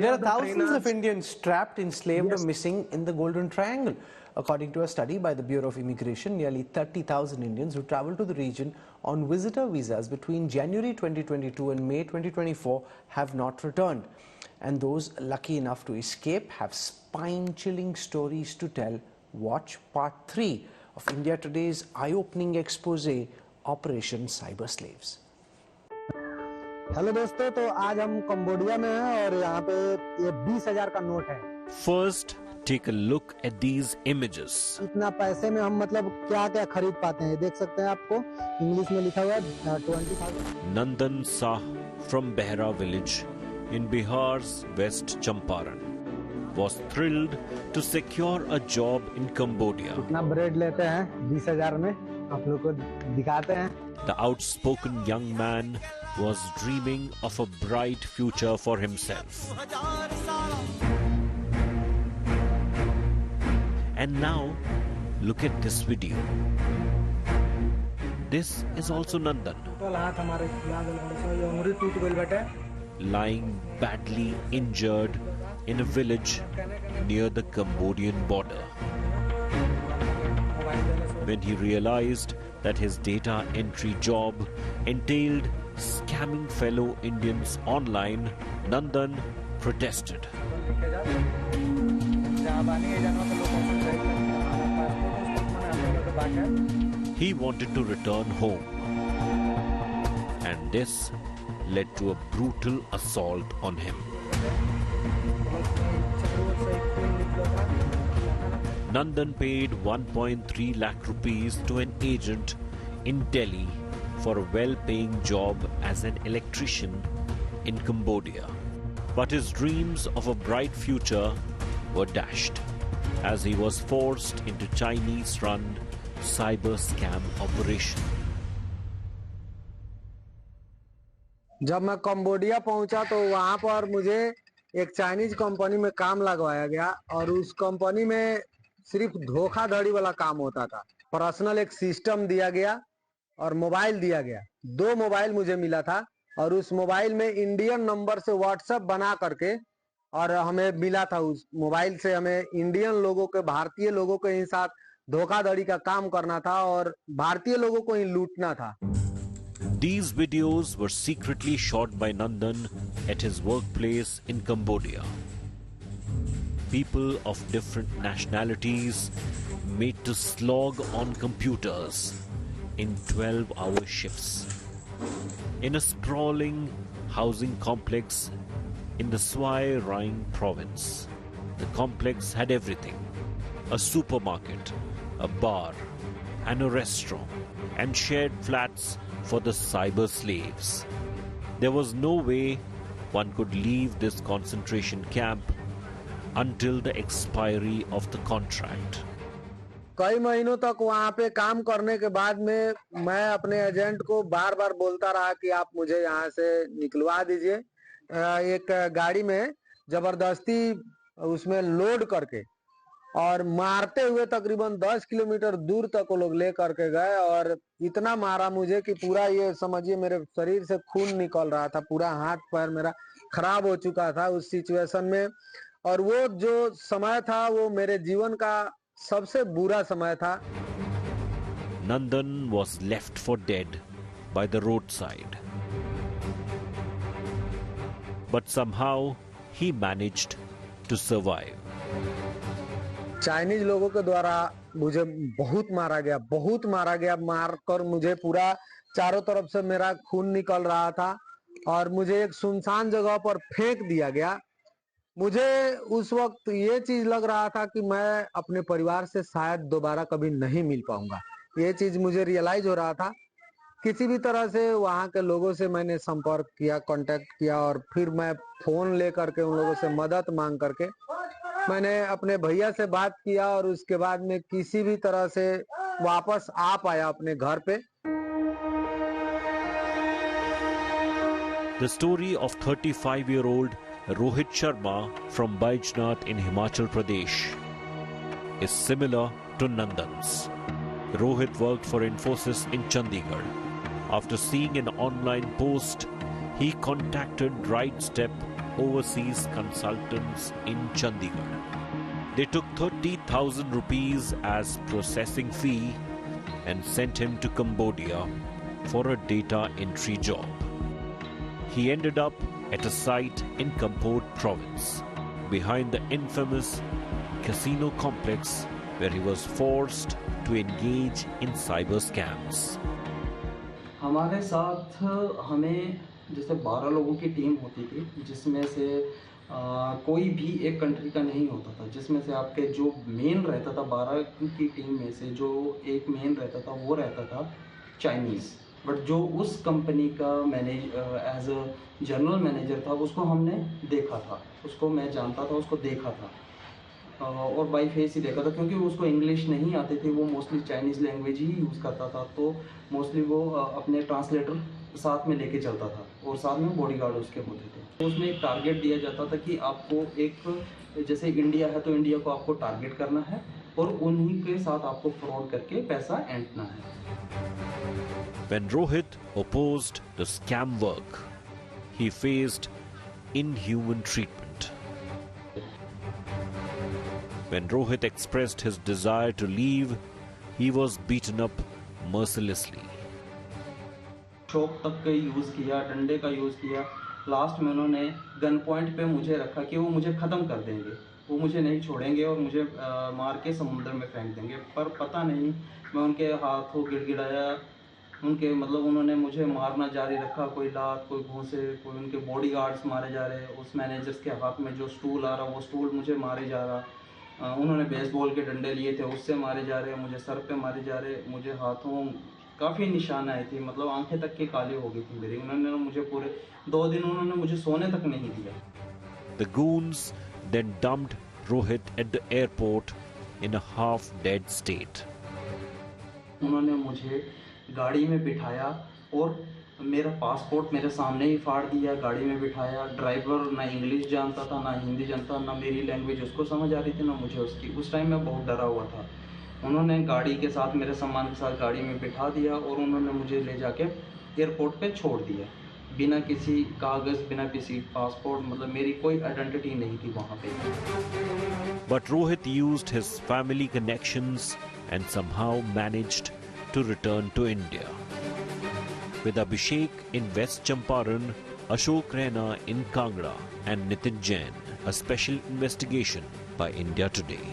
There are thousands of Indians trapped, enslaved, or missing in the Golden Triangle. According to a study by the Bureau of Immigration, nearly 30,000 Indians who traveled to the region on visitor visas between January 2022 and May 2024 have not returned. And those lucky enough to escape have spine-chilling stories to tell. Watch part 3 of India Today's eye-opening expose, Operation Cyber Slaves. Hello दोस्तों, तो आज हम Cambodia में हैं और यहाँ पे ये 20,000 का नोट है। First, take a look at these images. इतना पैसे में हम मतलब क्या-क्या खरीद पाते हैं, देख सकते हैं। आपको इंग्लिश में लिखा हुआ है 20,000। Nandan Shah from Behra village in Bihar's West Champaran was thrilled to secure a job in Cambodia. इतना ब्रेड लेते हैं 20,000 में, आप लोग को दिखाते हैं। The outspoken young man was dreaming of a bright future for himself. And now, look at this video. This is also Nandan, lying badly injured in a village near the Cambodian border. When he realized that his data entry job entailed scamming fellow Indians online, Nandan protested. He wanted to return home, and this led to a brutal assault on him. Nandan paid 1.3 lakh rupees to an agent in Delhi for a well-paying job as an electrician in Cambodia. But his dreams of a bright future were dashed as he was forced into Chinese-run cyber scam operation. जब मैं Cambodia पहुंचा तो वहां पर मुझे एक Chinese company में काम लगवाया गया और उस कंपनी में सिर्फ धोखाधड़ी वाला काम होता था। पर्सनल एक सिस्टम दिया गया और मोबाइल दिया गया। 2 मोबाइल मुझे मिला था और उस मोबाइल में इंडियन नंबर से व्हाट्सएप बना करके और हमें मिला था। उस मोबाइल से हमें इंडियन लोगों के, भारतीय लोगों के ही साथ धोखाधड़ी का काम करना था और भारतीय लोगों को ही लूटना था। These videos were secretly shot by Nandan at his workplace in Cambodia. People of different nationalities made to slog on computers in 12-hour shifts. In a sprawling housing complex in the Svay Rieng province, the complex had everything: a supermarket, a bar, and a restaurant, and shared flats for the cyber slaves. There was no way one could leave this concentration camp until the expiry of the contract. कई महीनों तक वहाँ पे काम करने के बाद में मैं अपने एजेंट को बार बार बोलता रहा कि आप मुझे यहाँ से निकलवा दीजिए। एक गाड़ी में जबरदस्ती उसमें लोड करके और मारते हुए तकरीबन 10 किलोमीटर दूर तक वो लोग ले करके गए और इतना मारा मुझे कि पूरा ये समझिए मेरे शरीर से खून निकल रहा था। पूरा हाथ पैर मेरा खराब हो चुका था उस सिचुएशन में। और वो जो समय था वो मेरे जीवन का सबसे बुरा समय था। Nandan was left for dead by the roadside. But somehow he managed to survive. Chinese लोगों के द्वारा मुझे बहुत मारा गया। मारकर मुझे पूरा चारों तरफ से मेरा खून निकल रहा था और मुझे एक सुनसान जगह पर फेंक दिया गया। मुझे उस वक्त ये चीज लग रहा था कि मैं अपने परिवार से शायद दोबारा कभी नहीं मिल पाऊंगा। ये चीज मुझे रियलाइज हो रहा था। किसी भी तरह से वहाँ के लोगों से मैंने संपर्क किया, कांटेक्ट किया और फिर मैं फोन ले करके उन लोगों से मदद मांग करके मैंने अपने भैया से बात किया और उसके बाद में किसी भी तरह से वापस आ पाया अपने घर पे। The story of 35-year-old Rohit Sharma from Baijnath in Himachal Pradesh is similar to Nandan's. Rohit worked for Infosys in Chandigarh. After seeing an online post, he contacted RightStep overseas consultants in Chandigarh. They took 30,000 rupees as processing fee and sent him to Cambodia for a data entry job. He ended up at a site in Kampot province, behind the infamous casino complex, where he was forced to engage in cyber scams. हमारे साथ हमें जैसे 12 लोगों की team होती थी, जिसमें से कोई भी एक कंट्री का नहीं होता था, जिसमें से आपके जो मेन रहता था 12 की टीम में से जो एक मेन रहता था वो रहता था चाइनीज़। बट जो उस कंपनी का एज अ जनरल मैनेजर था उसको हमने देखा था, उसको मैं जानता था, उसको देखा था और बाई फेस ही देखा था, क्योंकि उसको इंग्लिश नहीं आती थी, वो मोस्टली चाइनीज़ लैंग्वेज ही यूज़ करता था। तो मोस्टली वो अपने ट्रांसलेटर साथ में लेके चलता था और साथ में बॉडीगार्ड उसके होते थे। तो उसमें एक टारगेट दिया जाता था कि आपको एक जैसे इंडिया है तो इंडिया को आपको टारगेट करना है और उन्हीं के साथ आपको फ्रॉड करके पैसा ऐंठना है। When Rohit opposed the scam work, he faced inhuman treatment. When Rohit expressed his desire to leave, he was beaten up mercilessly. चौक तक का यूज़ किया, डंडे का यूज़ किया, लास्ट में उन्होंने गन पॉइंट पे मुझे रखा कि वो मुझे ख़त्म कर देंगे, वो मुझे नहीं छोड़ेंगे और मुझे मार के समुद्र में फेंक देंगे। पर पता नहीं, मैं उनके हाथों गिड़गिड़ाया, उनके मतलब उन्होंने मुझे मारना जारी रखा, कोई लात, कोई घूंसे, कोई उनके बॉडीगार्ड्स मारे जा रहे, उस मैनेजर्स के हाथ में जो स्टूल आ रहा वो स्टूल मुझे मारे जा रहा, उन्होंने बेसबॉल के डंडे लिए थे उससे मारे जा रहे, मुझे सर पे मारे जा रहे, मुझे हाथों काफ़ी निशान आए थे, मतलब आंखें तक की काली हो गई थी मेरी। उन्होंने मुझे पूरे 2 दिन उन्होंने मुझे सोने तक नहीं दिया। The goons then dumped Rohit at the airport in a half-dead state. उन्होंने मुझे गाड़ी में बिठाया और मेरा पासपोर्ट मेरे सामने ही फाड़ दिया, गाड़ी में बिठाया। ड्राइवर ना इंग्लिश जानता था, ना हिंदी जानता, ना मेरी लैंग्वेज उसको समझ आ रही थी, ना मुझे उसकी। उस टाइम मैं बहुत डरा हुआ था। उन्होंने गाड़ी के साथ मेरे सामान के साथ गाड़ी में बिठा दिया और उन्होंने मुझे ले जाके एयरपोर्ट पे छोड़ दिया, बिना किसी कागज़, बिना किसी पासपोर्ट, मतलब मेरी कोई आइडेंटिटी नहीं थी वहाँ पे। But Rohit used his family connections and somehow managed to return to India. With Abhishek in West Champaran, Ashok Raina in Kangra and Nitin Jain, a special investigation by India Today.